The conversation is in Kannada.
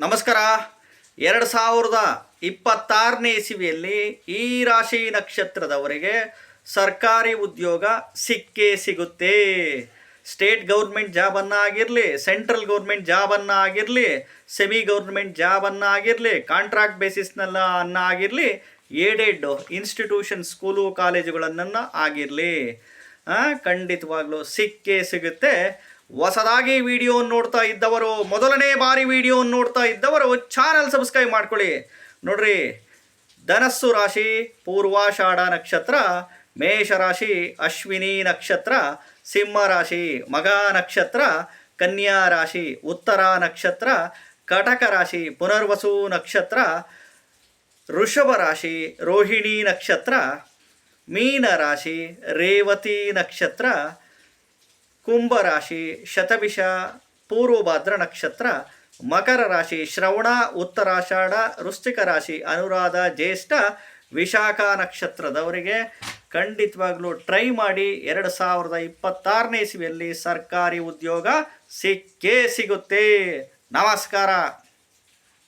ನಮಸ್ಕಾರ. 2026ನೇ ಇಸವಿಯಲ್ಲಿ ಈ ರಾಶಿ ನಕ್ಷತ್ರದವರಿಗೆ ಸರ್ಕಾರಿ ಉದ್ಯೋಗ ಸಿಕ್ಕೇ ಸಿಗುತ್ತೆ. ಸ್ಟೇಟ್ ಗೌರ್ಮೆಂಟ್ ಜಾಬನ್ನಾಗಿರಲಿ, ಸೆಂಟ್ರಲ್ ಗೌರ್ಮೆಂಟ್ ಜಾಬನ್ನಾಗಿರಲಿ, ಸೆಮಿ ಗೌರ್ಮೆಂಟ್ ಜಾಬನ್ನಾಗಿರಲಿ, ಕಾಂಟ್ರಾಕ್ಟ್ ಬೇಸಿಸ್ನಲ್ಲಾಗಿರಲಿ, ಏಡೆಡ್ ಇನ್ಸ್ಟಿಟ್ಯೂಷನ್ ಸ್ಕೂಲು ಕಾಲೇಜುಗಳನ್ನ ಆಗಿರಲಿ, ಖಂಡಿತವಾಗ್ಲೂ ಸಿಕ್ಕೇ ಸಿಗುತ್ತೆ. ಹೊಸದಾಗಿ ವಿಡಿಯೋವನ್ನು ನೋಡ್ತಾ ಇದ್ದವರು, ಮೊದಲನೇ ಬಾರಿ ವಿಡಿಯೋವನ್ನು ನೋಡ್ತಾ ಇದ್ದವರು ಚಾನಲ್ ಸಬ್ಸ್ಕ್ರೈಬ್ ಮಾಡ್ಕೊಳ್ಳಿ. ನೋಡ್ರಿ, ಧನಸ್ಸು ರಾಶಿ ಪೂರ್ವಾಷಾಢ ನಕ್ಷತ್ರ, ಮೇಷರಾಶಿ ಅಶ್ವಿನಿ ನಕ್ಷತ್ರ, ಸಿಂಹ ರಾಶಿ ಮಗ ನಕ್ಷತ್ರ, ಕನ್ಯಾ ರಾಶಿ ಉತ್ತರ ನಕ್ಷತ್ರ, ಕಟಕ ರಾಶಿ ಪುನರ್ವಸು ನಕ್ಷತ್ರ, ವೃಷಭ ರಾಶಿ ರೋಹಿಣಿ ನಕ್ಷತ್ರ, ಮೀನ ರಾಶಿ ರೇವತಿ ನಕ್ಷತ್ರ, ಕುಂಭರಾಶಿ ಶತಭಿಷ ಪೂರ್ವಭಾದ್ರ ನಕ್ಷತ್ರ, ಮಕರ ರಾಶಿ ಶ್ರವಣ ಉತ್ತರಾಷಾಢ, ವೃಶ್ಚಿಕ ರಾಶಿ ಅನುರಾಧ ಜ್ಯೇಷ್ಠ ವಿಶಾಖ ನಕ್ಷತ್ರದವರಿಗೆ ಖಂಡಿತವಾಗ್ಲೂ ಟ್ರೈ ಮಾಡಿ. 2026ನೇ ಇಸವಿಯಲ್ಲಿ ಸರ್ಕಾರಿ ಉದ್ಯೋಗ ಸಿಕ್ಕೇ ಸಿಗುತ್ತೆ. ನಮಸ್ಕಾರ.